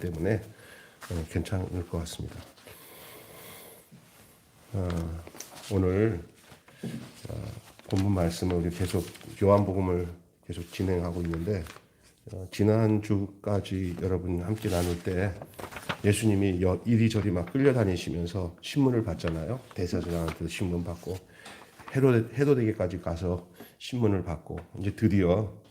때문에 괜찮을 것 같습니다. 오늘 본문 말씀을 우리 계속 요한복음을 계속 진행하고 있는데 지난주까지 여러분 함께 나눌 때 예수님이 이리저리 막 끌려다니시면서 신문을 받잖아요. 대제사장한테도 신문 받고 헤로데에게까지 가서 신문을 받고 이제 드디어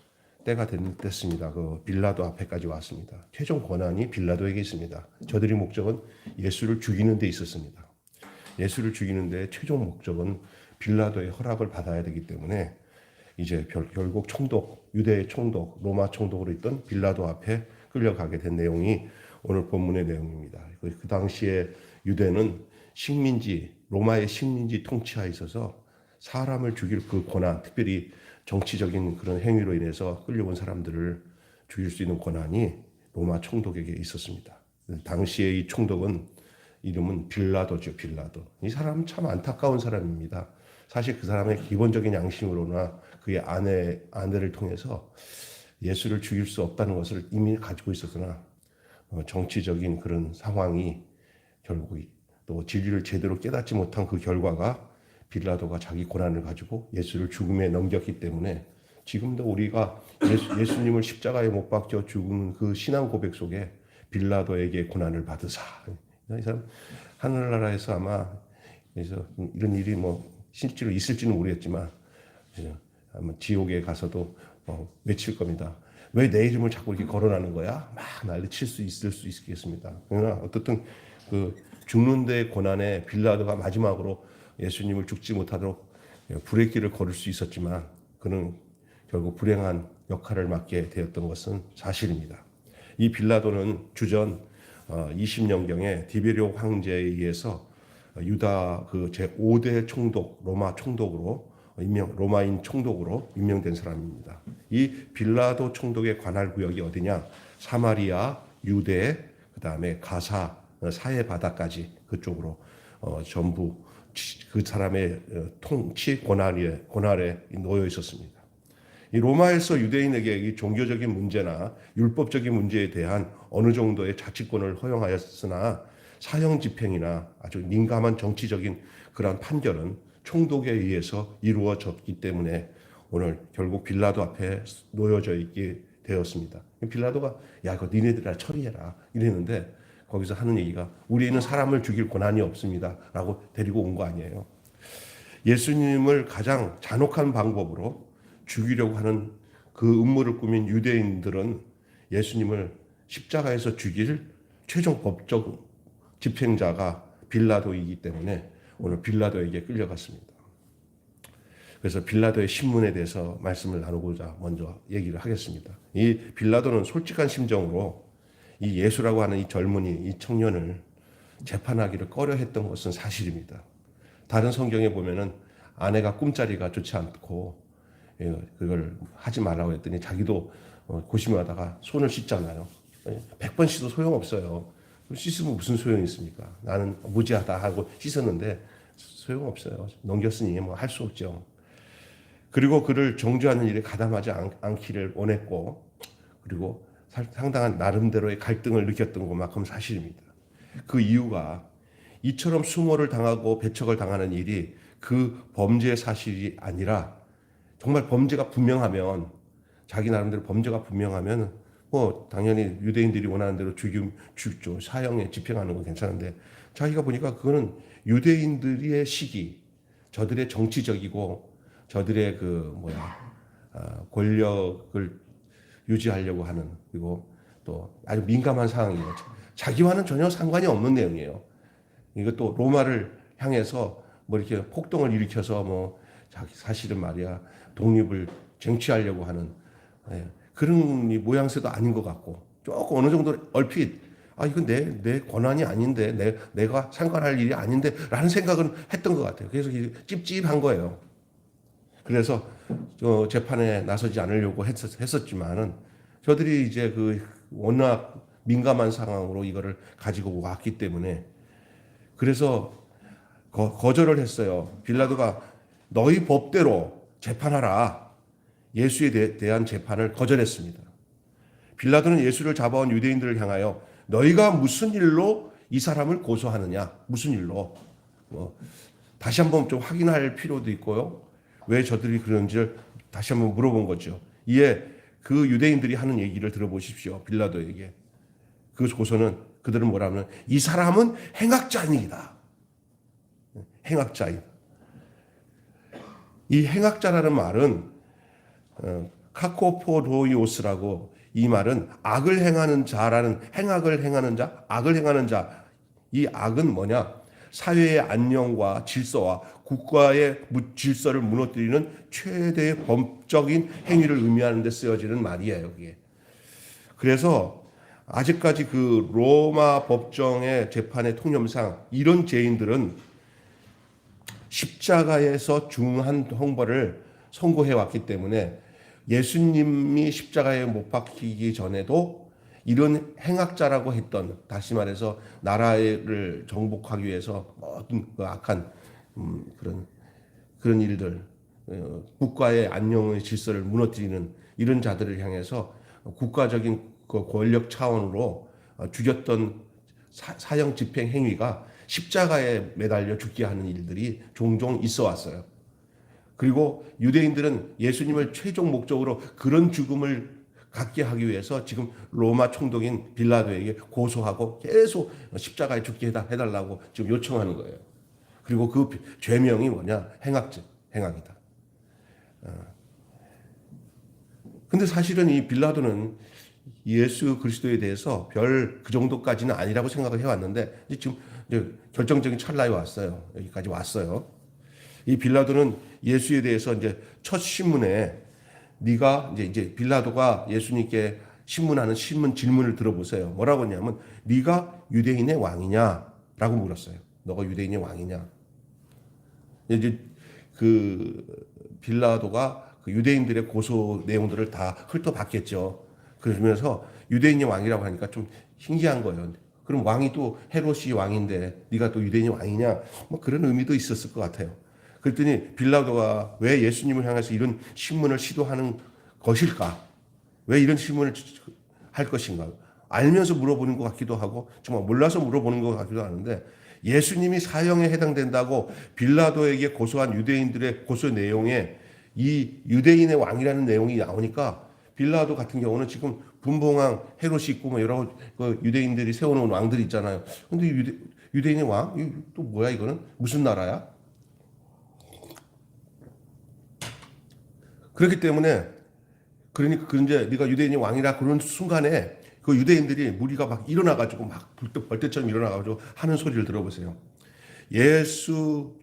때가 됐습니다. 그 빌라도 앞에까지 왔습니다. 최종 권한이 빌라도에게 있습니다. 저들의 목적은 예수를 죽이는 데 있었습니다. 예수를 죽이는 데 최종 목적은 빌라도의 허락을 받아야 되기 때문에 이제 결국 유대의 총독, 로마 총독으로 있던 빌라도 앞에 끌려가게 된 내용이 오늘 본문의 내용입니다. 그 당시에 유대는 로마의 식민지 통치하에 있어서 사람을 죽일 그 권한, 특별히 정치적인 그런 행위로 인해서 끌려온 사람들을 죽일 수 있는 권한이 로마 총독에게 있었습니다. 당시의 이 총독은 이름은 빌라도죠, 빌라도. 이 사람은 참 안타까운 사람입니다. 사실 그 사람의 기본적인 양심으로나 그의 아내를 통해서 예수를 죽일 수 없다는 것을 이미 가지고 있었으나 정치적인 그런 상황이 결국 또 진리를 제대로 깨닫지 못한 그 결과가 빌라도가 자기 고난을 가지고 예수를 죽음에 넘겼기 때문에 지금도 우리가 예수님을 십자가에 못 박혀 죽은 그 신앙 고백 속에 빌라도에게 고난을 받으사. 이 사람 하늘나라에서 아마 이런 일이 실제로 있을지는 모르겠지만 아마 지옥에 가서도 외칠 겁니다. 왜 내 이름을 자꾸 이렇게 거론하는 거야? 막 난리칠 수 있겠습니다. 그러나 어떻든 그 죽는 데의 고난에 빌라도가 마지막으로 예수님을 죽지 못하도록 불의 길을 걸을 수 있었지만 그는 결국 불행한 역할을 맡게 되었던 것은 사실입니다. 이 빌라도는 주전 20년경에 디베리오 황제에 의해서 유다 그 제5대 총독, 로마인 총독으로 임명된 사람입니다. 이 빌라도 총독의 관할 구역이 어디냐? 사마리아, 유대, 그다음에 가사, 사해 바다까지 그쪽으로 전부 그 사람의 통치 권한에 놓여 있었습니다. 이 로마에서 유대인에게 이 종교적인 문제나 율법적인 문제에 대한 어느 정도의 자치권을 허용하였으나 사형 집행이나 아주 민감한 정치적인 그런 판결은 총독에 의해서 이루어졌기 때문에 오늘 결국 빌라도 앞에 놓여져 있게 되었습니다. 빌라도가 야 이거 니네들아 처리해라 이랬는데 거기서 하는 얘기가 우리는 사람을 죽일 권한이 없습니다 라고 데리고 온 거 아니에요. 예수님을 가장 잔혹한 방법으로 죽이려고 하는 그 음모를 꾸민 유대인들은 예수님을 십자가에서 죽일 최종 법적 집행자가 빌라도이기 때문에 오늘 빌라도에게 끌려갔습니다. 그래서 빌라도의 신문에 대해서 말씀을 나누고자 먼저 얘기를 하겠습니다. 이 빌라도는 솔직한 심정으로 이 예수라고 하는 이 젊은이, 이 청년을 재판하기를 꺼려했던 것은 사실입니다. 다른 성경에 보면은 아내가 꿈자리가 좋지 않고 그걸 하지 말라고 했더니 자기도 고심하다가 손을 씻잖아요. 100번 씻어도 소용없어요. 씻으면 무슨 소용이 있습니까? 나는 무지하다 하고 씻었는데 소용없어요. 넘겼으니 할 수 없죠. 그리고 그를 정죄하는 일에 가담하지 않기를 원했고 그리고 상당한 나름대로의 갈등을 느꼈던 것만큼 사실입니다. 그 이유가 이처럼 수모를 당하고 배척을 당하는 일이 그 범죄의 사실이 아니라 정말 범죄가 분명하면 자기 나름대로 범죄가 분명하면 당연히 유대인들이 원하는 대로 죽죠. 사형에 집행하는 건 괜찮은데 자기가 보니까 그거는 유대인들의 시기, 저들의 정치적이고 저들의 권력을 유지하려고 하는 그리고 또 아주 민감한 상황이에요. 자기와는 전혀 상관이 없는 내용이에요. 이것도 로마를 향해서 이렇게 폭동을 일으켜서 자기 사실은 말이야 독립을 쟁취하려고 하는 그런 모양새도 아닌 것 같고 조금 어느 정도 얼핏 이건 내 권한이 아닌데 내가 상관할 일이 아닌데 라는 생각은 했던 것 같아요. 그래서 찝찝한 거예요. 그래서 재판에 나서지 않으려고 했었지만은 저들이 이제 워낙 민감한 상황으로 이거를 가지고 왔기 때문에 그래서 거절을 했어요. 빌라도가 너희 법대로 재판하라. 예수에 대한 재판을 거절했습니다. 빌라도는 예수를 잡아온 유대인들을 향하여 너희가 무슨 일로 이 사람을 고소하느냐? 무슨 일로? 다시 한번 좀 확인할 필요도 있고요. 왜 저들이 그런지를 다시 한번 물어본 거죠. 이에 그 유대인들이 하는 얘기를 들어보십시오. 빌라도에게. 그 고소는 그들은 뭐라면 이 사람은 행악자입니다. 행악자이다. 이 행악자라는 말은 카코포도이오스라고, 이 말은 악을 행하는 자라는, 행악을 행하는 자, 악을 행하는 자. 이 악은 뭐냐? 사회의 안녕과 질서와 국가의 질서를 무너뜨리는 최대의 범적인 행위를 의미하는 데 쓰여지는 말이에요, 이게. 그래서 아직까지 그 로마 법정의 재판의 통념상 이런 죄인들은 십자가에서 중한 형벌을 선고해 왔기 때문에 예수님이 십자가에 못 박히기 전에도 이런 행악자라고 했던, 다시 말해서 나라를 정복하기 위해서 모든 그 악한 그런 일들, 국가의 안녕의 질서를 무너뜨리는 이런 자들을 향해서 국가적인 그 권력 차원으로 죽였던 사형 집행 행위가 십자가에 매달려 죽게 하는 일들이 종종 있어 왔어요. 그리고 유대인들은 예수님을 최종 목적으로 그런 죽음을 갖게 하기 위해서 지금 로마 총독인 빌라도에게 고소하고 계속 십자가에 죽게 해달라고 지금 요청하는 거예요. 그리고 그 죄명이 뭐냐? 행악이다. 근데 사실은 이 빌라도는 예수 그리스도에 대해서 별 그 정도까지는 아니라고 생각을 해왔는데 지금 이제 결정적인 찰나에 왔어요. 여기까지 왔어요. 이 빌라도는 예수에 대해서 이제 첫 신문에, 네가 이제 빌라도가 예수님께 신문하는 신문 질문을 들어보세요. 뭐라고 했냐면 네가 유대인의 왕이냐라고 물었어요. 너가 유대인의 왕이냐? 이제 그 빌라도가 그 유대인들의 고소 내용들을 다 훑어봤겠죠. 그러면서 유대인의 왕이라고 하니까 좀 신기한 거예요. 그럼 왕이 또 헤롯이 왕인데 네가 또 유대인의 왕이냐? 뭐 그런 의미도 있었을 것 같아요. 그랬더니 빌라도가 왜 예수님을 향해서 이런 신문을 시도하는 것일까? 왜 이런 신문을 할 것인가? 알면서 물어보는 것 같기도 하고 정말 몰라서 물어보는 것 같기도 하는데, 예수님이 사형에 해당된다고 빌라도에게 고소한 유대인들의 고소 내용에 이 유대인의 왕이라는 내용이 나오니까 빌라도 같은 경우는 지금 분봉왕 헤롯이 있고 뭐 여러 그 유대인들이 세워놓은 왕들이 있잖아요. 근데 유대인의 왕? 이거 또 뭐야 이거는? 무슨 나라야? 그렇기 때문에 그러니까 이제 네가 유대인의 왕이라 그런 순간에 그 유대인들이 무리가 막 일어나가지고 막 벌떼처럼 일어나가지고 하는 소리를 들어보세요. 예수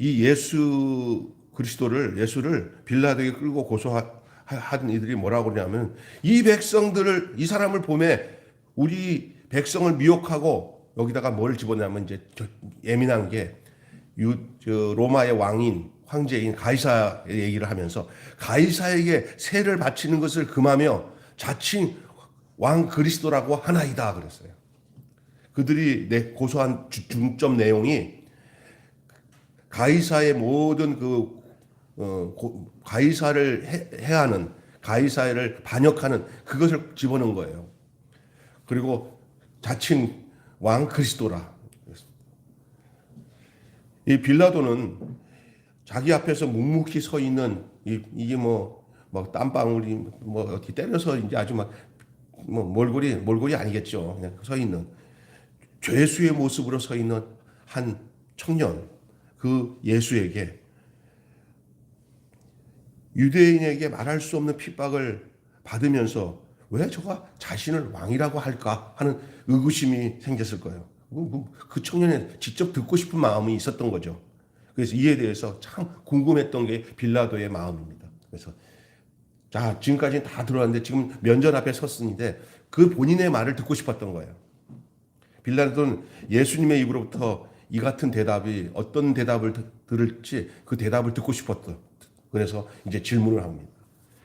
예수를 빌라도에게 끌고 고소하던 이들이 뭐라고 그러냐면 이 사람을 보매 우리 백성을 미혹하고, 여기다가 뭘 집어넣냐면 이제 예민한 게 로마의 황제인 가이사의 얘기를 하면서 가이사에게 세를 바치는 것을 금하며 자칭 왕 그리스도라고 하나이다 그랬어요. 그들이 고소한 중점 내용이 가이사의 모든 가이사를 해하는, 가이사를 반역하는 그것을 집어넣은 거예요. 그리고 자칭 왕 그리스도라. 이 빌라도는 자기 앞에서 묵묵히 서 있는 이게 뭐 땀방울이 뭐 어떻게 때려서 이제 아주 막 뭐 몰골이 아니겠죠. 그냥 서 있는 죄수의 모습으로 서 있는 한 청년, 그 예수에게 유대인에게 말할 수 없는 핍박을 받으면서 왜 저가 자신을 왕이라고 할까 하는 의구심이 생겼을 거예요. 그 청년의 직접 듣고 싶은 마음이 있었던 거죠. 그래서 이에 대해서 참 궁금했던 게 빌라도의 마음입니다. 그래서 자, 지금까지는 다 들어왔는데 지금 면전 앞에 섰는데 그 본인의 말을 듣고 싶었던 거예요. 빌라도는 예수님의 입으로부터 이 같은 대답이, 어떤 대답을 들을지 그 대답을 듣고 싶었던, 그래서 이제 질문을 합니다.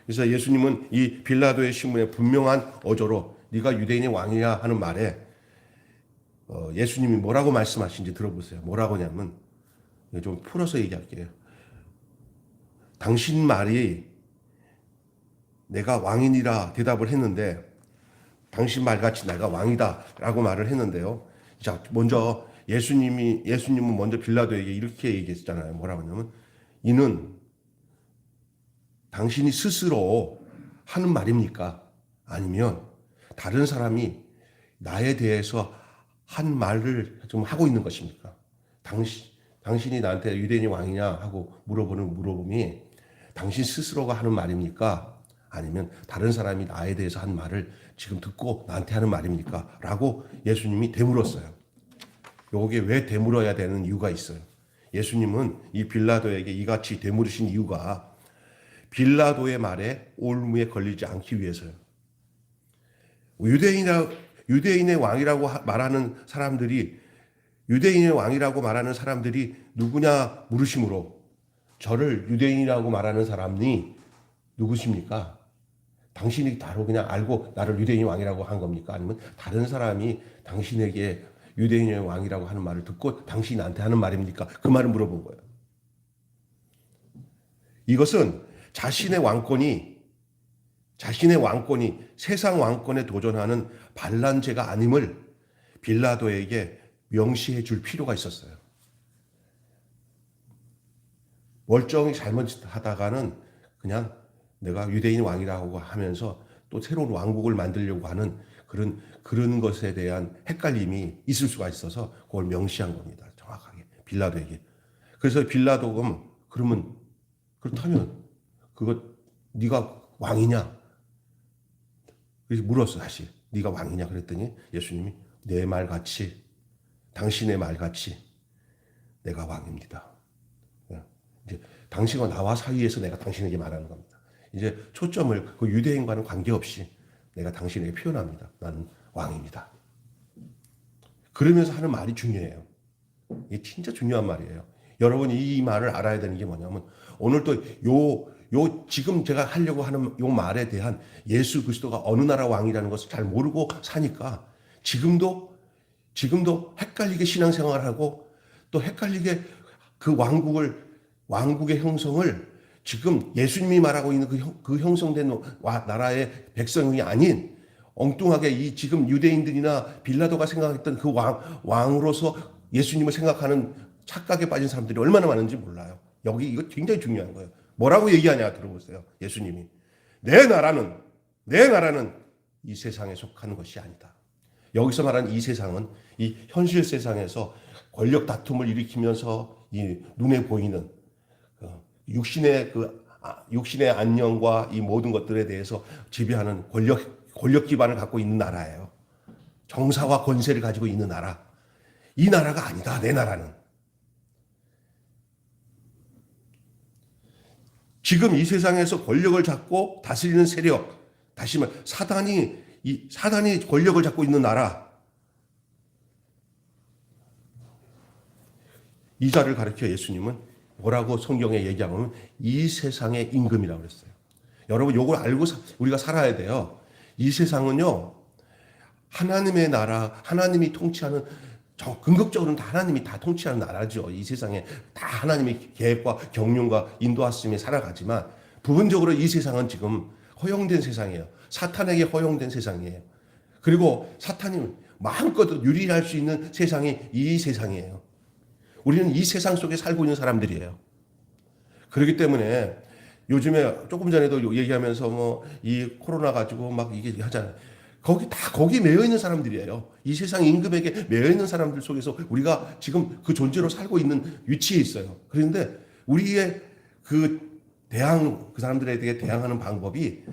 그래서 예수님은 이 빌라도의 신문에 분명한 어조로 네가 유대인의 왕이야 하는 말에 예수님이 뭐라고 말씀하신지 들어보세요. 뭐라고 하냐면, 좀 풀어서 얘기할게요. 당신 말이 내가 왕인이라 대답을 했는데 당신 말같이 내가 왕이다라고 말을 했는데요. 자, 먼저 예수님은 먼저 빌라도에게 이렇게 얘기했잖아요. 뭐라고 하냐면 이는 당신이 스스로 하는 말입니까? 아니면 다른 사람이 나에 대해서 한 말을 좀 하고 있는 것입니까? 당신이 나한테 유대인이 왕이냐 하고 물어보는 물어봄이 당신 스스로가 하는 말입니까? 아니면 다른 사람이 나에 대해서 한 말을 지금 듣고 나한테 하는 말입니까? 라고 예수님이 되물었어요. 요게 왜 되물어야 되는 이유가 있어요. 예수님은 이 빌라도에게 이같이 되물으신 이유가 빌라도의 말에 올무에 걸리지 않기 위해서요. 유대인의 왕이라고 말하는 사람들이 누구냐 물으심으로 저를 유대인이라고 말하는 사람이 누구십니까? 당신이 바로 그냥 알고 나를 유대인 왕이라고 한 겁니까? 아니면 다른 사람이 당신에게 유대인의 왕이라고 하는 말을 듣고 당신이 나한테 하는 말입니까? 그 말을 물어본 거예요. 이것은 자신의 왕권이 세상 왕권에 도전하는 반란죄가 아님을 빌라도에게 명시해 줄 필요가 있었어요. 멀쩡히 잘못하다가는 그냥 내가 유대인 왕이라고 하면서 또 새로운 왕국을 만들려고 하는 그런 것에 대한 헷갈림이 있을 수가 있어서 그걸 명시한 겁니다. 정확하게 빌라도에게. 그래서 빌라도가 그러면 그렇다면 그거 네가 왕이냐? 그래서 물었어 다시. 네가 왕이냐? 그랬더니 예수님이 내 말같이 당신의 말같이 내가 왕입니다. 이제 당신과 나와 사이에서 내가 당신에게 말하는 겁니다. 이제 초점을 그 유대인과는 관계없이 내가 당신에게 표현합니다. 나는 왕입니다. 그러면서 하는 말이 중요해요. 이게 진짜 중요한 말이에요. 여러분 이 말을 알아야 되는 게 뭐냐면 오늘 또 지금 제가 하려고 하는 요 말에 대한 예수 그리스도가 어느 나라 왕이라는 것을 잘 모르고 사니까 지금도 헷갈리게 신앙생활을 하고 또 헷갈리게 그 왕국의 형성을 지금 예수님이 말하고 있는 그 형성된 나라의 백성이 아닌 엉뚱하게 이 지금 유대인들이나 빌라도가 생각했던 그 왕으로서 예수님을 생각하는 착각에 빠진 사람들이 얼마나 많은지 몰라요. 여기 이거 굉장히 중요한 거예요. 뭐라고 얘기하냐 들어보세요. 예수님이 내 나라는 이 세상에 속하는 것이 아니다. 여기서 말하는 이 세상은 이 현실 세상에서 권력 다툼을 일으키면서 이 눈에 보이는 육신의 안녕과 이 모든 것들에 대해서 지배하는 권력 기반을 갖고 있는 나라예요. 정사와 권세를 가지고 있는 나라. 이 나라가 아니다. 내 나라는. 지금 이 세상에서 권력을 잡고 다스리는 세력, 다시 말해 사단이 권력을 잡고 있는 나라. 이 자를 가르쳐 예수님은 뭐라고 성경에 얘기하면 이 세상의 임금이라고 그랬어요. 여러분 이걸 알고 우리가 살아야 돼요. 이 세상은요. 하나님의 나라, 하나님이 통치하는 궁극적으로는 다 하나님이 다 통치하는 나라죠. 이 세상에 다 하나님의 계획과 경륜과 인도하심에 살아가지만 부분적으로 이 세상은 지금 허용된 세상이에요. 사탄에게 허용된 세상이에요. 그리고 사탄이 마음껏 유리할 수 있는 세상이 이 세상이에요. 우리는 이 세상 속에 살고 있는 사람들이에요. 그렇기 때문에 요즘에 조금 전에도 얘기하면서 이 코로나 가지고 막 이게 하잖아요. 거기 매여 있는 사람들이에요. 이 세상 임금에게 매여 있는 사람들 속에서 우리가 지금 그 존재로 살고 있는 위치에 있어요. 그런데 우리의 그 사람들에 대해 대항하는 방법이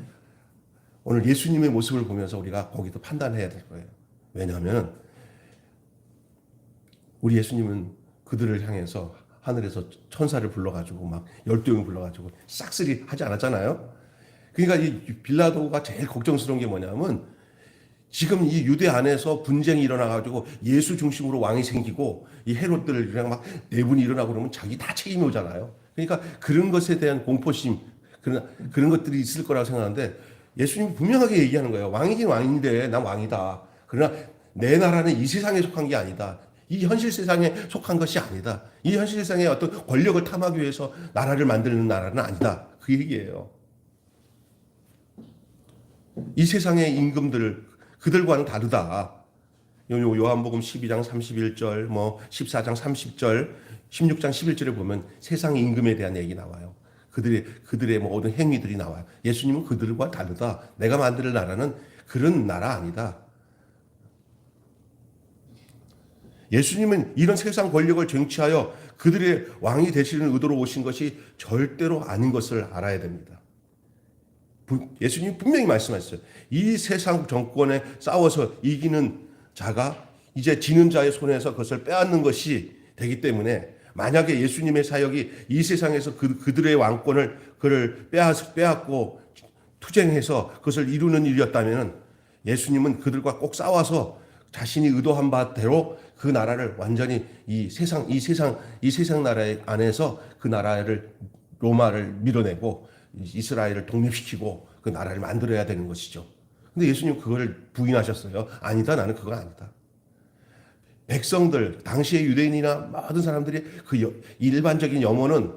오늘 예수님의 모습을 보면서 우리가 거기도 판단해야 될 거예요. 왜냐하면 우리 예수님은 그들을 향해서 하늘에서 천사를 불러가지고 막 12명 불러가지고 싹쓸이 하지 않았잖아요. 그러니까 이 빌라도가 제일 걱정스러운 게 뭐냐면 지금 이 유대 안에서 분쟁이 일어나가지고 예수 중심으로 왕이 생기고 이 헤롯들이랑 막 내분이 일어나고 그러면 자기 다 책임이 오잖아요. 그러니까 그런 것에 대한 공포심 그런 것들이 있을 거라고 생각하는데 예수님이 분명하게 얘기하는 거예요. 왕이긴 왕인데 난 왕이다. 그러나 내 나라는 이 세상에 속한 게 아니다. 이 현실 세상에 속한 것이 아니다. 이 현실 세상에 어떤 권력을 탐하기 위해서 나라를 만드는 나라는 아니다. 그 얘기예요. 이 세상의 임금들 그들과는 다르다. 요한복음 12장 31절, 14장 30절, 16장 11절에 보면 세상 임금에 대한 얘기 나와요. 그들의 모든 행위들이 나와요. 예수님은 그들과 다르다. 내가 만들 나라는 그런 나라 아니다. 예수님은 이런 세상 권력을 쟁취하여 그들의 왕이 되시는 의도로 오신 것이 절대로 아닌 것을 알아야 됩니다. 예수님이 분명히 말씀하셨어요. 이 세상 정권에 싸워서 이기는 자가 이제 지는 자의 손에서 그것을 빼앗는 것이 되기 때문에, 만약에 예수님의 사역이 이 세상에서 그들의 왕권을 빼앗고 투쟁해서 그것을 이루는 일이었다면, 예수님은 그들과 꼭 싸워서 자신이 의도한 바대로 그 나라를 완전히 이 세상 나라 안에서 그 나라를, 로마를 밀어내고 이스라엘을 독립시키고 그 나라를 만들어야 되는 것이죠. 근데 예수님 그걸 부인하셨어요. 아니다, 나는 그건 아니다. 백성들, 당시의 유대인이나 모든 사람들이 그 일반적인 염원은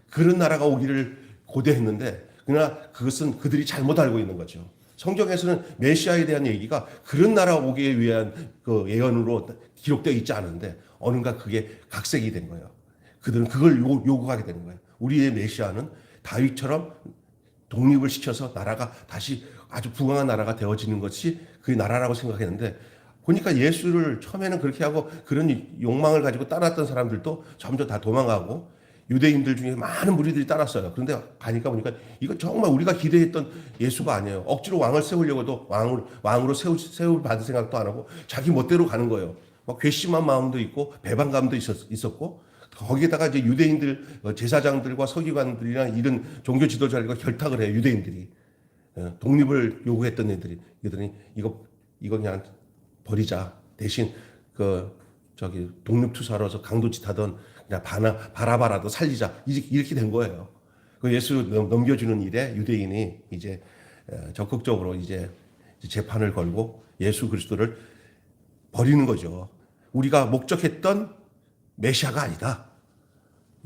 그런 나라가 오기를 고대했는데, 그러나 그것은 그들이 잘못 알고 있는 거죠. 성경에서는 메시아에 대한 얘기가 그런 나라 오기 위한 그 예언으로 기록되어 있지 않은데, 어느가 그게 각색이 된 거예요. 그들은 그걸 요구하게 되는 거예요. 우리의 메시아는 다윗처럼 독립을 시켜서 나라가 다시 아주 부강한 나라가 되어지는 것이 그 나라라고 생각했는데, 보니까 예수를 처음에는 그렇게 하고 그런 욕망을 가지고 따랐던 사람들도 점점 다 도망가고, 유대인들 중에 많은 무리들이 따랐어요. 그런데 가니까 보니까 이거 정말 우리가 기대했던 예수가 아니에요. 억지로 왕을 세우려고도 왕으로 세울 받을 생각도 안 하고 자기 멋대로 가는 거예요. 막 괘씸한 마음도 있고 배반감도 있었고, 거기에다가 이제 유대인들, 제사장들과 서기관들이랑 이런 종교 지도자들과 결탁을 해요. 유대인들이 독립을 요구했던 애들이 이거 그냥 버리자. 대신 독립투사로서 강도짓 하던 그냥 바라바라도 살리자. 이렇게 된 거예요. 그 예수 넘겨주는 일에 유대인이 이제 적극적으로 이제 재판을 걸고 예수 그리스도를 버리는 거죠. 우리가 목적했던 메시아가 아니다.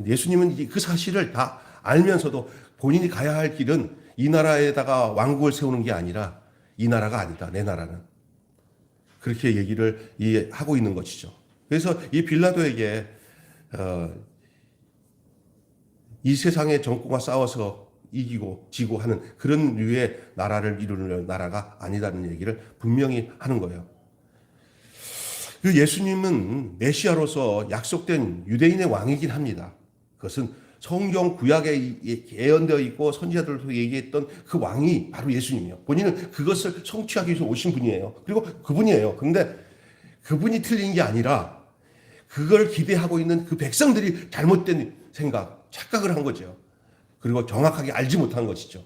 예수님은 그 사실을 다 알면서도 본인이 가야 할 길은 이 나라에다가 왕국을 세우는 게 아니라, 이 나라가 아니다, 내 나라는. 그렇게 얘기를 하고 있는 것이죠. 그래서 이 빌라도에게 이 세상의 정권과 싸워서 이기고 지고 하는 그런 류의 나라를 이루는 나라가 아니다는 얘기를 분명히 하는 거예요. 그 예수님은 메시아로서 약속된 유대인의 왕이긴 합니다. 그것은 성경 구약에 예언되어 있고 선지자들도 얘기했던 그 왕이 바로 예수님이에요. 본인은 그것을 성취하기 위해서 오신 분이에요. 그리고 그분이에요. 그런데 그분이 틀린 게 아니라 그걸 기대하고 있는 그 백성들이 잘못된 생각, 착각을 한 거죠. 그리고 정확하게 알지 못한 것이죠.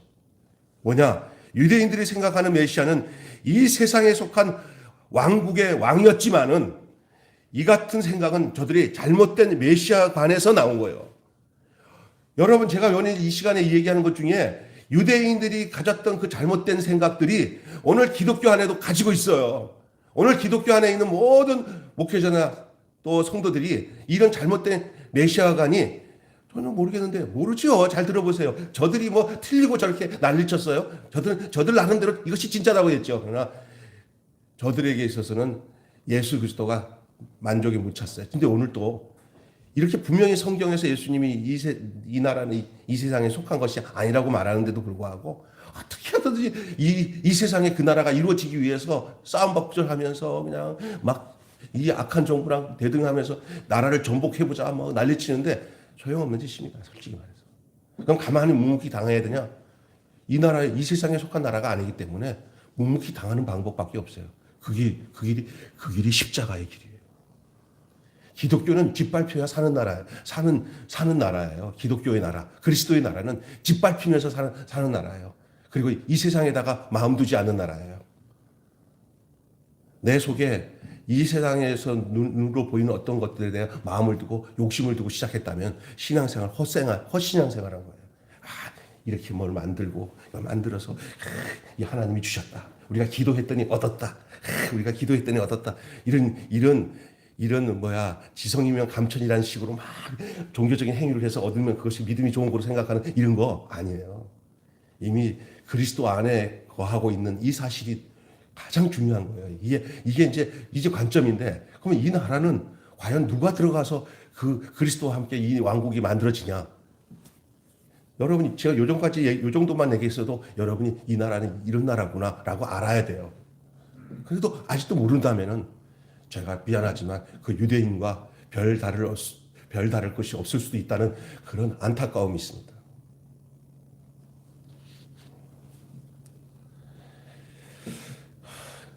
뭐냐? 유대인들이 생각하는 메시아는 이 세상에 속한 왕국의 왕이었지만은, 이 같은 생각은 저들이 잘못된 메시아관에서 나온 거예요. 여러분, 제가 오늘 이 시간에 얘기하는 것 중에 유대인들이 가졌던 그 잘못된 생각들이 오늘 기독교 안에도 가지고 있어요. 오늘 기독교 안에 있는 모든 목회자나 또 성도들이 이런 잘못된 메시아관이, 저는 모르겠는데, 모르죠. 잘 들어보세요. 저들이 틀리고 저렇게 난리쳤어요. 저들 나름대로 이것이 진짜라고 했죠. 그러나 저들에게 있어서는 예수 그리스도가 만족이 못 찼어요. 근데 오늘 또 이렇게 분명히 성경에서 예수님이 이 나라는 이 세상에 속한 것이 아니라고 말하는데도 불구하고, 어떻게 하든지 이 세상에 그 나라가 이루어지기 위해서 싸움박전하면서 그냥 막 이 악한 정부랑 대등하면서 나라를 전복해보자 난리치는데 소용없는 짓입니다. 솔직히 말해서. 그럼 가만히 묵묵히 당해야 되냐? 이 세상에 속한 나라가 아니기 때문에 묵묵히 당하는 방법밖에 없어요. 그 길이 십자가의 길이에요. 기독교는 짓밟혀야 사는 나라예요. 사는 나라예요. 기독교의 나라. 그리스도의 나라는 짓밟히면서 사는 나라예요. 그리고 이 세상에다가 마음 두지 않는 나라예요. 내 속에 이 세상에서 눈으로 보이는 어떤 것들에 대해 마음을 두고 욕심을 두고 시작했다면 신앙생활, 헛신앙생활한 거예요. 이렇게 뭘 만들어서 이 하나님이 주셨다. 우리가 기도했더니 얻었다. 우리가 기도했더니 얻었다. 이런 지성이면 감천이라는 식으로 막 종교적인 행위를 해서 얻으면 그것이 믿음이 좋은 거로 생각하는 이런 거 아니에요. 이미 그리스도 안에 거하고 있는 이 사실이 가장 중요한 거예요. 이게 이제 관점인데, 그러면 이 나라는 과연 누가 들어가서 그 그리스도와 함께 이 왕국이 만들어지냐? 여러분이 제가 요 정도만 얘기했어도 여러분이 이 나라는 이런 나라구나라고 알아야 돼요. 그래도 아직도 모른다면은 제가 미안하지만 그 유대인과 별 다를 것이 없을 수도 있다는 그런 안타까움이 있습니다.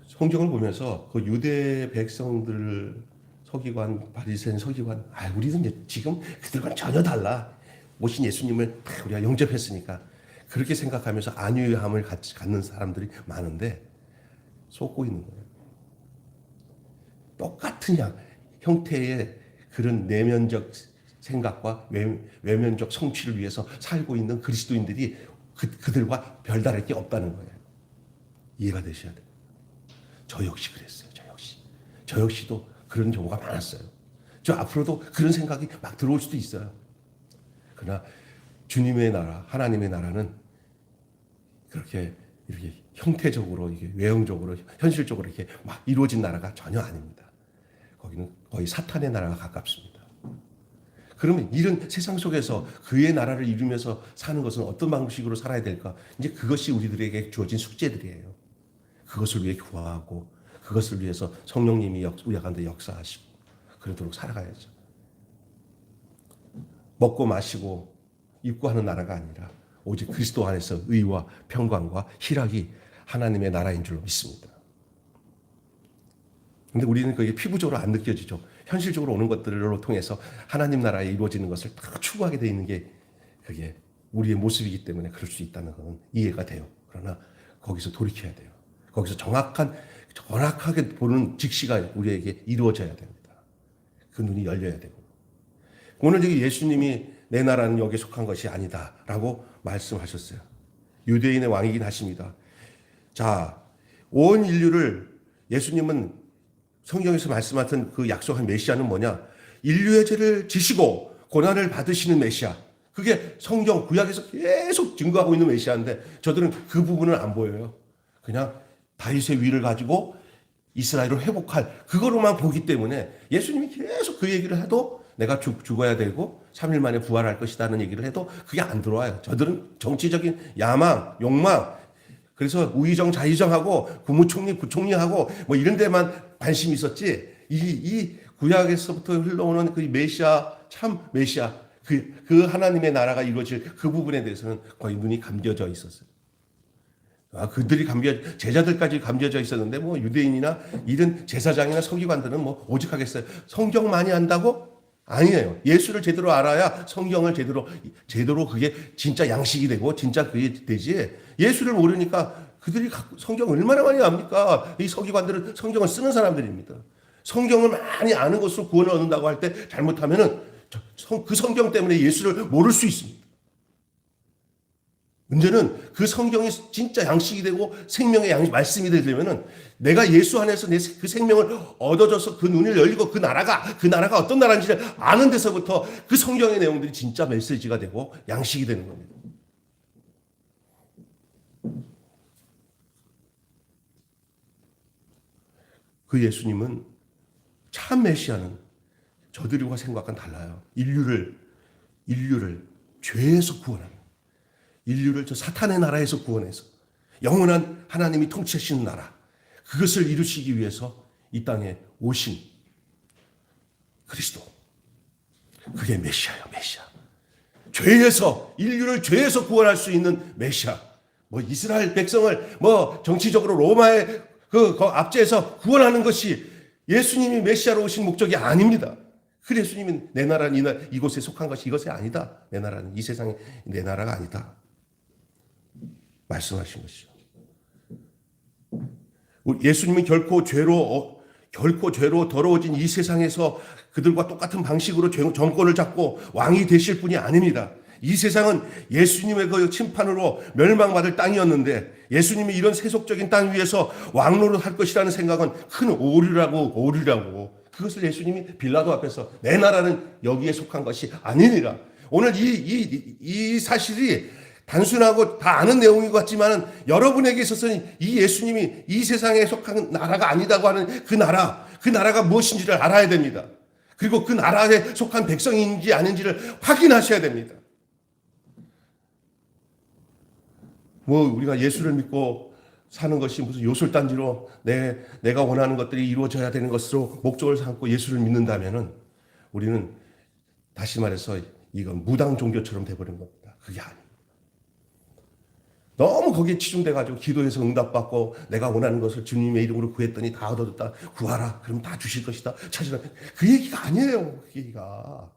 성경을 보면서 그 유대 백성들 서기관, 바리새인 서기관, 우리는 지금 그들과는 전혀 달라. 오신 예수님을 우리가 영접했으니까 그렇게 생각하면서 안위함을 갖는 사람들이 많은데 속고 있는 거예요. 똑같은 형태의 그런 내면적 생각과 외면적 성취를 위해서 살고 있는 그리스도인들이 그들과 별다를 게 없다는 거예요. 이해가 되셔야 돼요. 저 역시 그랬어요. 저 역시도 그런 경우가 많았어요. 저 앞으로도 그런 생각이 막 들어올 수도 있어요. 그러나 주님의 나라, 하나님의 나라는 그렇게 이렇게 형태적으로, 이게 외형적으로, 현실적으로 이렇게 막 이루어진 나라가 전혀 아닙니다. 거기는 거의 사탄의 나라가 가깝습니다. 그러면 이런 세상 속에서 그의 나라를 이루면서 사는 것은 어떤 방식으로 살아야 될까? 이제 그것이 우리들에게 주어진 숙제들이에요. 그것을 위해 구하고, 그것을 위해서 성령님이 우리 가운데 역사하시고, 그러도록 살아가야죠. 먹고 마시고 입고 하는 나라가 아니라 오직 그리스도 안에서 의와 평강과 희락이 하나님의 나라인 줄로 믿습니다. 근데 우리는 그게 피부적으로 안 느껴지죠. 현실적으로 오는 것들을 통해서 하나님 나라에 이루어지는 것을 다 추구하게 되어 있는 게 그게 우리의 모습이기 때문에 그럴 수 있다는 건 이해가 돼요. 그러나 거기서 돌이켜야 돼요. 거기서 정확하게 보는 직시가 우리에게 이루어져야 됩니다. 그 눈이 열려야 되고. 오늘 여기 예수님이 내 나라는 여기에 속한 것이 아니다라고 말씀하셨어요. 유대인의 왕이긴 하십니다. 자, 온 인류를 예수님은 성경에서 말씀하신 그 약속한 메시아는 뭐냐? 인류의 죄를 지시고 고난을 받으시는 메시아. 그게 성경 구약에서 계속 증거하고 있는 메시아인데 저들은 그 부분을 안 보여요. 그냥 다윗의 위를 가지고 이스라엘을 회복할 그거로만 보기 때문에 예수님이 계속 그 얘기를 해도 내가 죽어야 되고 3일 만에 부활할 것이라는 얘기를 해도 그게 안 들어와요. 저들은 정치적인 야망, 욕망, 그래서 우의정, 자의정하고 국무총리, 부총리하고 뭐 이런 데만 관심이 있었지. 이 구약에서부터 흘러오는 그 메시아, 참 메시아, 그 하나님의 나라가 이루어질 그 부분에 대해서는 거의 눈이 감겨져 있었어요. 그들이 제자들까지 감겨져 있었는데 뭐 유대인이나 이런 제사장이나 서기관들은 뭐 오직하겠어요. 성경 많이 안다고? 아니에요. 예수를 제대로 알아야 성경을 제대로 그게 진짜 양식이 되고 진짜 그게 되지. 예수를 모르니까 그들이 성경을 얼마나 많이 압니까? 이 서기관들은 성경을 쓰는 사람들입니다. 성경을 많이 아는 것으로 구원을 얻는다고 할 때 잘못하면은 그 성경 때문에 예수를 모를 수 있습니다. 문제는 그 성경이 진짜 양식이 되고 생명의 말씀이 되려면은 내가 예수 안에서 그 생명을 얻어줘서 그 눈을 열리고 그 나라가 어떤 나라인지를 아는 데서부터 그 성경의 내용들이 진짜 메시지가 되고 양식이 되는 겁니다. 그 예수님은 참 메시아는 저들과 생각과는 달라요. 인류를 죄에서 구원하는, 인류를 저 사탄의 나라에서 구원해서 영원한 하나님이 통치하시는 나라, 그것을 이루시기 위해서 이 땅에 오신 그리스도, 그게 메시아예요. 메시아. 인류를 죄에서 구원할 수 있는 메시아. 뭐 이스라엘 백성을 뭐 정치적으로 로마의 그 압제에서 구원하는 것이 예수님이 메시아로 오신 목적이 아닙니다. 그 예수님은 내 나라는 이곳에 속한 것이 이것이 아니다. 내 나라는 이 세상의 내 나라가 아니다. 말씀하신 것이죠. 예수님은 결코 죄로 더러워진 이 세상에서 그들과 똑같은 방식으로 정권을 잡고 왕이 되실 분이 아닙니다. 이 세상은 예수님의 그 심판으로 멸망받을 땅이었는데 예수님이 이런 세속적인 땅 위에서 왕노릇 할 것이라는 생각은 큰 오류라고. 그것을 예수님이 빌라도 앞에서 내 나라는 여기에 속한 것이 아니니라. 오늘 이 사실이 단순하고 다 아는 내용인 것 같지만 여러분에게 있어서는 이 예수님이 이 세상에 속한 나라가 아니다고 하는 그 나라가 무엇인지를 알아야 됩니다. 그리고 그 나라에 속한 백성인지 아닌지를 확인하셔야 됩니다. 뭐 우리가 예수를 믿고 사는 것이 무슨 요술단지로 내가 원하는 것들이 이루어져야 되는 것으로 목적을 삼고 예수를 믿는다면은 우리는 다시 말해서 이건 무당 종교처럼 돼버린 겁니다. 그게 아니에요. 너무 거기에 치중돼가지고 기도해서 응답받고 내가 원하는 것을 주님의 이름으로 구했더니 다 얻어졌다. 구하라. 그럼 다 주실 것이다. 찾으라. 그 얘기가 아니에요. 그 얘기가.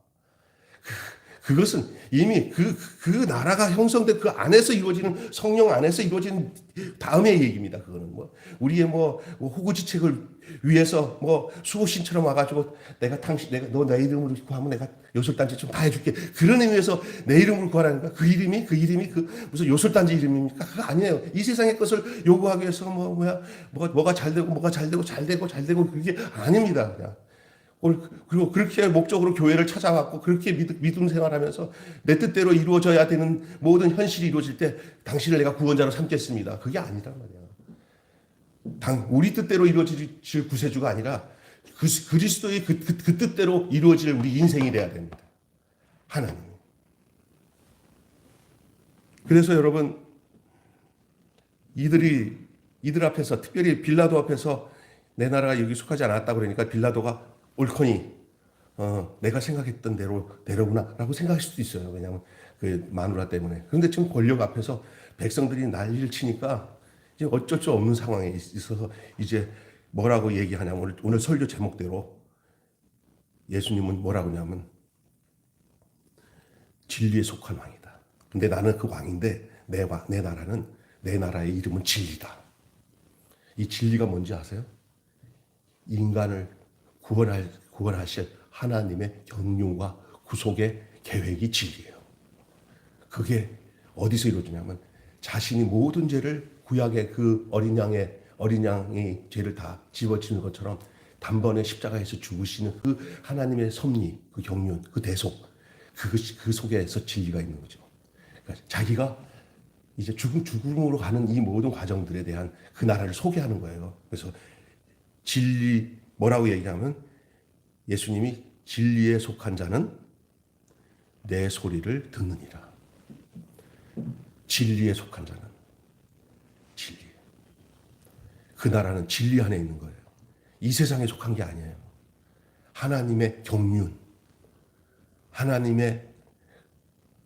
그것은 이미 그 나라가 형성된 그 안에서 이루어지는 성령 안에서 이루어지는 다음의 얘기입니다. 그거는 뭐 우리의 뭐 호구지책을 위해서 뭐 수호신처럼 와가지고 내가 너 내 이름으로 구하면 내가 요술단지 좀 다 해줄게. 그런 의미에서 내 이름으로 구하라니까 그 이름이 그 무슨 요술단지 이름입니까? 그거 아니에요. 이 세상의 것을 요구하기 위해서 뭐가 잘 되고 그게 아닙니다. 그냥. 그리고 그렇게 목적으로 교회를 찾아왔고 그렇게 믿음 생활하면서 내 뜻대로 이루어져야 되는 모든 현실이 이루어질 때 당신을 내가 구원자로 삼겠습니다. 그게 아니란 말이야. 우리 뜻대로 이루어질 구세주가 아니라 그리스도의 그 뜻대로 이루어질 우리 인생이 돼야 됩니다. 하나님. 그래서 여러분 이들 앞에서 특별히 빌라도 앞에서 내 나라가 여기 속하지 않았다 그러니까 빌라도가 옳거니 내가 생각했던 대로구나 라고 생각할 수도 있어요. 왜냐하면 그 마누라 때문에. 그런데 지금 권력 앞에서 백성들이 난리를 치니까 이제 어쩔 수 없는 상황에 있어서 이제 뭐라고 얘기하냐면 오늘 설교 제목대로 예수님은 뭐라고 하냐면 진리에 속한 왕이다. 근데 나는 그 왕인데 내 나라는 내 나라의 이름은 진리다. 이 진리가 뭔지 아세요? 인간을 구원하실 하나님의 경륜과 구속의 계획이 진리예요. 그게 어디서 이루어지냐면 자신이 모든 죄를 구약의 그 어린 양이 죄를 다 집어치는 것처럼 단번에 십자가에서 죽으시는 그 하나님의 섭리, 그 경륜, 그 대속, 그 속에서 진리가 있는 거죠. 그러니까 자기가 이제 죽음으로 가는 이 모든 과정들에 대한 그 나라를 소개하는 거예요. 그래서 진리 뭐라고 얘기하면 예수님이 진리에 속한 자는 내 소리를 듣느니라. 진리에 속한 자는 진리. 그 나라는 진리 안에 있는 거예요. 이 세상에 속한 게 아니에요. 하나님의 경륜, 하나님의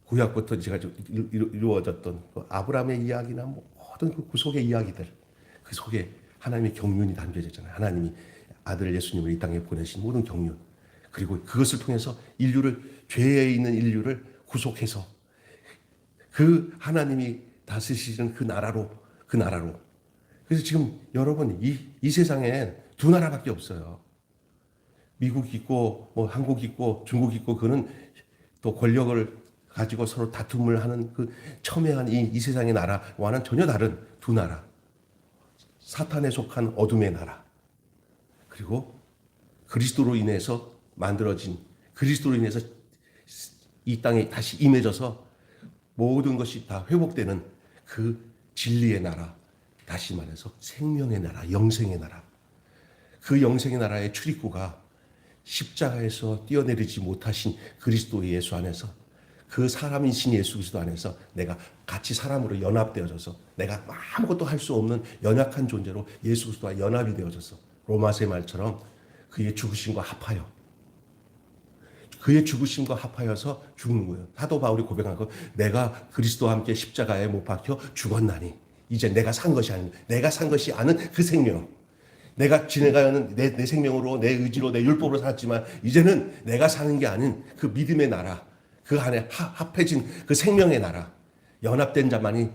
구약부터 제가 이루어졌던 그 아브라함의 이야기나 모든 그 구속의 이야기들, 그 속에 하나님의 경륜이 담겨져 있잖아요. 하나님이 아들 예수님을 이 땅에 보내신 모든 경륜. 그리고 그것을 통해서 죄에 있는 인류를 구속해서 그 하나님이 다스리시는 그 나라로. 그래서 지금 여러분 이 세상에 두 나라밖에 없어요. 미국 있고 한국 있고 중국 있고 그거는 또 권력을 가지고 서로 다툼을 하는 그 첨예한 이 세상의 나라와는 전혀 다른 두 나라. 사탄에 속한 어둠의 나라. 그리고 그리스도로 인해서 만들어진 그리스도로 인해서 이 땅에 다시 임해져서 모든 것이 다 회복되는 그 진리의 나라. 다시 말해서 생명의 나라, 영생의 나라. 그 영생의 나라의 출입구가 십자가에서 뛰어내리지 못하신 그리스도 예수 안에서 그 사람이신 예수 그리스도 안에서 내가 같이 사람으로 연합되어져서 내가 아무것도 할 수 없는 연약한 존재로 예수 그리스도와 연합이 되어져서 로마서의 말처럼 그의 죽으심과 합하여 그의 죽으심과 합하여서 죽는 거예요. 사도 바울이 고백한 거 내가 그리스도와 함께 십자가에 못 박혀 죽었나니 이제 내가 산 것이 아닙니다. 내가 산 것이 아는 그 생명. 내가 지내가는 내 생명으로 내 의지로 내 율법으로 살았지만 이제는 내가 사는 게 아닌 그 믿음의 나라 그 안에 합해진 그 생명의 나라 연합된 자만이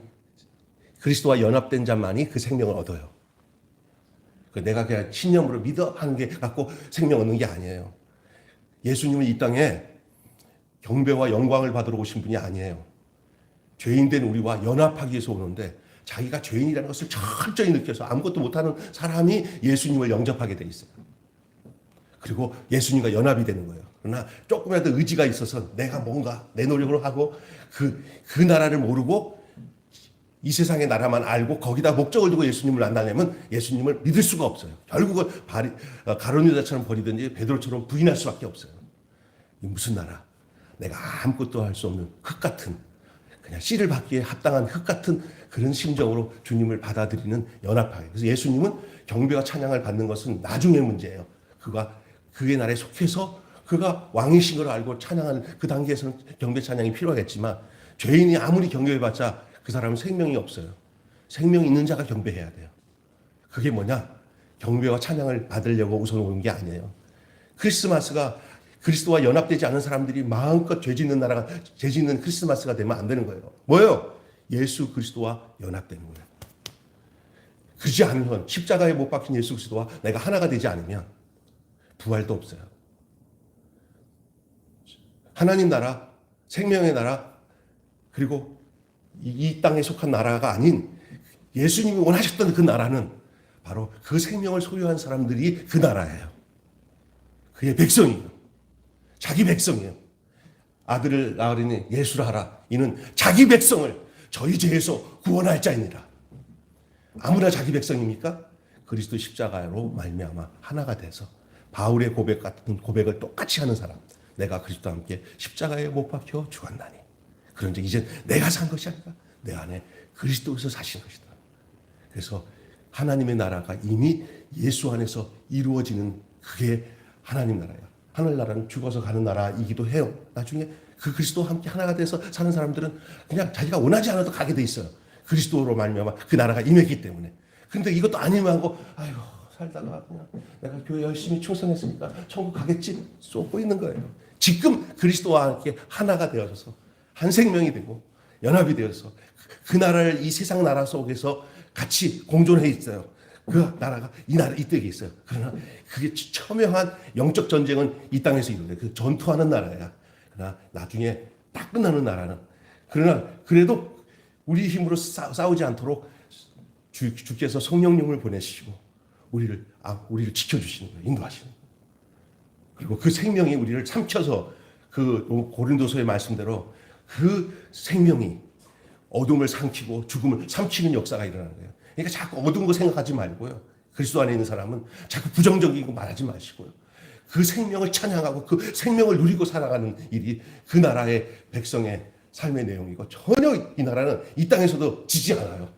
그리스도와 연합된 자만이 그 생명을 얻어요. 내가 그냥 신념으로 믿어 하는 게 갖고 생명 얻는 게 아니에요. 예수님은 이 땅에 경배와 영광을 받으러 오신 분이 아니에요. 죄인된 우리와 연합하기 위해서 오는데 자기가 죄인이라는 것을 철저히 느껴서 아무것도 못하는 사람이 예수님을 영접하게 돼 있어요. 그리고 예수님과 연합이 되는 거예요. 그러나 조금이라도 의지가 있어서 내가 뭔가 내 노력으로 하고 그 나라를 모르고 이 세상의 나라만 알고 거기다 목적을 두고 예수님을 만나려면 예수님을 믿을 수가 없어요. 결국은 가룟 유다처럼 버리든지 베드로처럼 부인할 수밖에 없어요. 이 무슨 나라? 내가 아무것도 할 수 없는 흙 같은, 그냥 씨를 받기에 합당한 흙 같은 그런 심정으로 주님을 받아들이는 연합하게. 그래서 예수님은 경배와 찬양을 받는 것은 나중의 문제예요. 그가 그의 나라에 속해서 그가 왕이신 걸 알고 찬양하는 그 단계에서는 경배 찬양이 필요하겠지만, 죄인이 아무리 경배해봤자 그 사람은 생명이 없어요. 생명이 있는 자가 경배해야 돼요. 그게 뭐냐? 경배와 찬양을 받으려고 우선 오는 게 아니에요. 크리스마스가 그리스도와 연합되지 않은 사람들이 마음껏 죄 짓는 나라가, 죄 짓는 크리스마스가 되면 안 되는 거예요. 뭐예요? 예수 그리스도와 연합되는 거예요. 그러지 않으면, 십자가에 못 박힌 예수 그리스도와 내가 하나가 되지 않으면 부활도 없어요. 하나님 나라, 생명의 나라, 그리고 이 땅에 속한 나라가 아닌 예수님이 원하셨던 그 나라는 바로 그 생명을 소유한 사람들이 그 나라예요. 그의 백성이에요. 자기 백성이에요. 아들을 낳으리니 예수를 하라. 이는 자기 백성을 저희 죄에서 구원할 자입니다. 아무나 자기 백성입니까? 그리스도 십자가로 말미암아 하나가 돼서 바울의 고백 같은 고백을 똑같이 하는 사람. 내가 그리스도와 함께 십자가에 못 박혀 죽었나니. 그런데 이제 내가 산 것이 아니라 내 안에 그리스도에서 사신 것이다. 그래서 하나님의 나라가 이미 예수 안에서 이루어지는 그게 하나님 나라야. 하늘나라는 죽어서 가는 나라이기도 해요. 나중에 그 그리스도와 함께 하나가 돼서 사는 사람들은 그냥 자기가 원하지 않아도 가게 돼 있어요. 그리스도로 말미암아 그 나라가 임했기 때문에. 근데 이것도 아니면 하고 아이고 살다가 그냥 내가 교회 열심히 충성했으니까 천국 가겠지 쏘고 있는 거예요. 지금 그리스도와 함께 하나가 되어서 한 생명이 되고 연합이 되어서 그 나라를 이 세상 나라 속에서 같이 공존해 있어요. 그 나라가 이 나라 이 땅에 있어요. 그러나 그게 첨예한 영적 전쟁은 이 땅에서 이루어져요. 그 전투하는 나라야. 그러나 나중에 딱 끝나는 나라는, 그러나 그래도 우리 힘으로 싸우지 않도록 주께서 성령님을 보내시고 우리를 지켜주시는 거예요. 인도하시는 거예요. 그리고 그 생명이 우리를 삼켜서 그 고린도서의 말씀대로 그 생명이 어둠을 삼키고 죽음을 삼키는 역사가 일어나는 거예요. 그러니까 자꾸 어두운 거 생각하지 말고요. 그리스도 안에 있는 사람은 자꾸 부정적인 거 말하지 마시고요. 그 생명을 찬양하고 그 생명을 누리고 살아가는 일이 그 나라의 백성의 삶의 내용이고, 전혀 이 나라는 이 땅에서도 지지 않아요.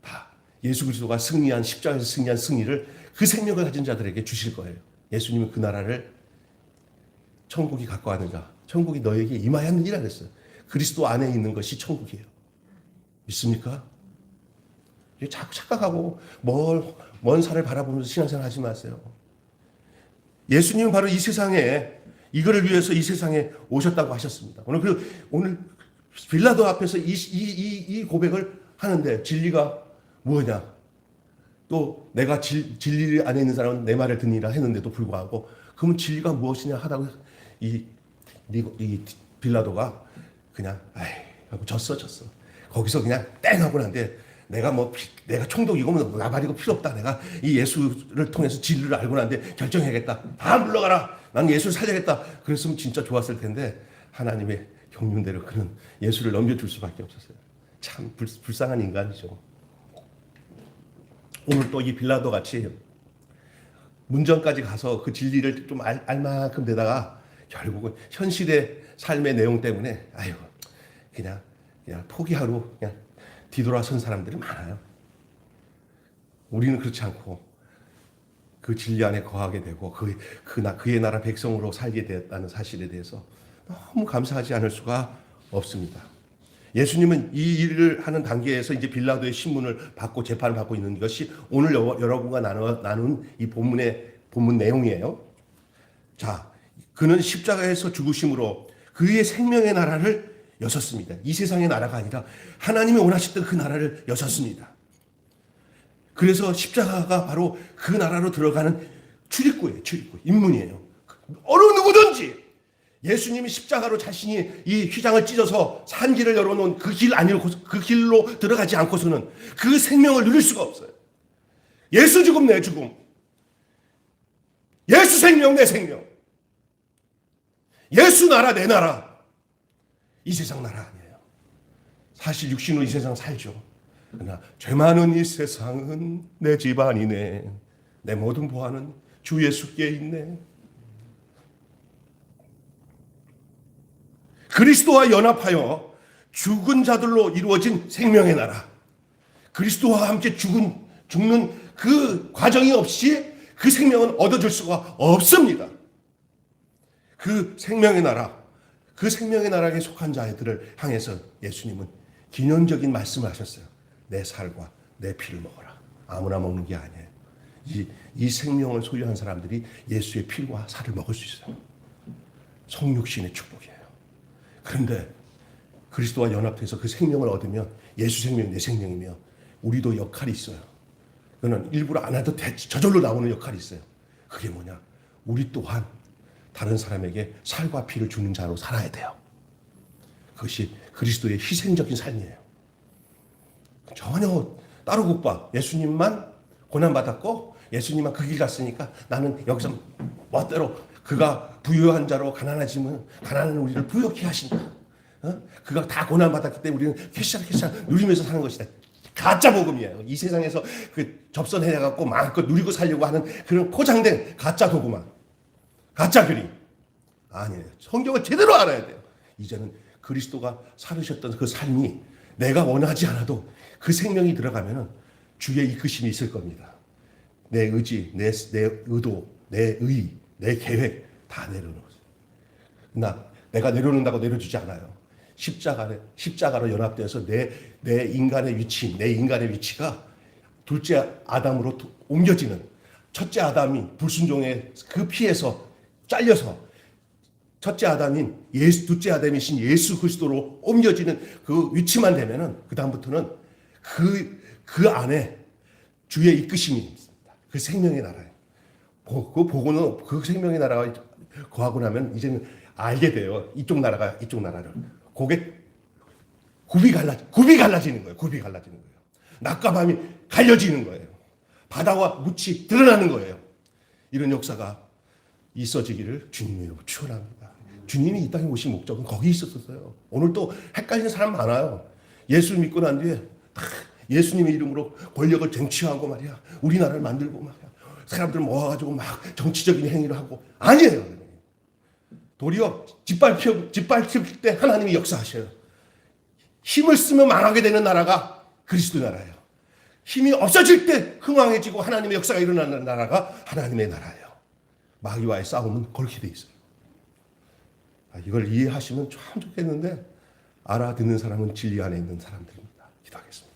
다 예수 그리스도가 승리한, 십자가에서 승리한 승리를 그 생명을 가진 자들에게 주실 거예요. 예수님은 그 나라를 천국이 갖고 가는 자, 천국이 너에게 임하였느니라 그랬어요. 그리스도 안에 있는 것이 천국이에요. 믿습니까? 자꾸 착각하고 먼 산을 바라보면서 신앙생활 하지 마세요. 예수님은 바로 이 세상에 이거를 위해서 이 세상에 오셨다고 하셨습니다. 오늘 빌라도 앞에서 이 고백을 하는데 진리가 뭐냐? 또 내가 진리 안에 있는 사람은 내 말을 듣니라 했는데도 불구하고, 그러면 진리가 무엇이냐 하다고 이 빌라도가 그냥 하고 졌어. 거기서 그냥 땡 하고 난데, 내가 총독이고 나발이고 필요 없다. 내가 이 예수를 통해서 진리를 알고 난데 결정해야겠다. 다 물러가라. 난 예수를 살려야겠다. 그랬으면 진짜 좋았을 텐데 하나님의 경륜대로 그는 예수를 넘겨줄 수밖에 없었어요. 참 불쌍한 인간이죠. 오늘 또 이 빌라도 같이 문전까지 가서 그 진리를 좀 알 만큼 되다가 결국은 현실의 삶의 내용 때문에 그냥 포기하고 그냥 뒤돌아선 사람들이 많아요. 우리는 그렇지 않고 그 진리 안에 거하게 되고 그의 나라 백성으로 살게 되었다는 사실에 대해서 너무 감사하지 않을 수가 없습니다. 예수님은 이 일을 하는 단계에서 이제 빌라도의 신문을 받고 재판을 받고 있는 것이 오늘 여러분과 나눈 이 본문 내용이에요. 자, 그는 십자가에서 죽으심으로 그의 생명의 나라를 여섰습니다. 이 세상의 나라가 아니라 하나님이 원하셨던 그 나라를 여섰습니다. 그래서 십자가가 바로 그 나라로 들어가는 출입구예요. 입문이에요. 어느 누구든지 예수님이 십자가로 자신이 이 휘장을 찢어서 산 길을 열어놓은 그 길로 들어가지 않고서는 그 생명을 누릴 수가 없어요. 예수 죽음 내 죽음, 예수 생명 내 생명, 예수 나라 내 나라. 이 세상 나라 아니에요. 사실 육신으로 이 세상 살죠. 그러나 죄 많은 이 세상은 내 집안이네. 내 모든 보안은 주 예수께 있네. 그리스도와 연합하여 죽은 자들로 이루어진 생명의 나라. 그리스도와 함께 죽는 그 과정이 없이 그 생명은 얻어질 수가 없습니다. 그 생명의 나라, 그 생명의 나라에 속한 자들을 향해서 예수님은 기념적인 말씀을 하셨어요. 내 살과 내 피를 먹어라. 아무나 먹는 게 아니에요. 이 생명을 소유한 사람들이 예수의 피와 살을 먹을 수 있어요. 성육신의 축복이에요. 그런데 그리스도와 연합해서 그 생명을 얻으면 예수 생명이 내 생명이며 우리도 역할이 있어요. 그거는 일부러 안 해도 저절로 나오는 역할이 있어요. 그게 뭐냐? 우리 또한 다른 사람에게 살과 피를 주는 자로 살아야 돼요. 그것이 그리스도의 희생적인 삶이에요. 전혀 따로 국밥. 예수님만 고난받았고 예수님만 그 길 갔으니까 나는 여기서 멋대로 그가 부유한 자로 가난하지만 가난한 우리를 부유케 하신다. 그가 다 고난받았기 때문에 우리는 캐시아 누리면서 사는 것이다. 가짜 복음이에요. 이 세상에서 그 접선해갖고 마음껏 누리고 살려고 하는 그런 포장된 가짜 도구만. 가짜 그림. 아니에요. 성경을 제대로 알아야 돼요. 이제는 그리스도가 살으셨던 그 삶이 내가 원하지 않아도 그 생명이 들어가면은 주의 이끄심이 있을 겁니다. 내 의지, 내 의도, 내 의, 내 계획 다 내려놓으세요. 내가 내려놓는다고 내려주지 않아요. 십자가로 연합되어서 내 인간의 위치가 둘째 아담으로 옮겨지는 첫째 아담이 불순종의 그 피에서 잘려서 첫째 아담인 둘째 아담이신 예수 그리스도로 옮겨지는 그 위치만 되면은 그 다음부터는 그 안에 주의 이끄심이 있습니다. 그 생명의 나라예요. 그 생명의 나라가 거하고 나면 이제는 알게 돼요. 이쪽 나라가 이쪽 나라를. 그게 굽이 갈라지는 거예요. 낮과 밤이 갈려지는 거예요. 바다와 묻이 드러나는 거예요. 이런 역사가 있어지기를 주님의 이름으로 축원합니다. 주님이 이 땅에 오신 목적은 거기 있었어요. 오늘 또 헷갈리는 사람 많아요. 예수를 믿고 난 뒤에 예수님의 이름으로 권력을 쟁취하고 말이야. 우리나라를 만들고 말이야. 사람들 모아가지고 막 정치적인 행위를 하고. 아니에요. 도리어 짓밟힐 때 하나님이 역사하셔요. 힘을 쓰면 망하게 되는 나라가 그리스도 나라예요. 힘이 없어질 때 흥왕해지고 하나님의 역사가 일어나는 나라가 하나님의 나라예요. 마귀와의 싸움은 그렇게 돼 있어요. 이걸 이해하시면 참 좋겠는데 알아듣는 사람은 진리 안에 있는 사람들입니다. 기도하겠습니다.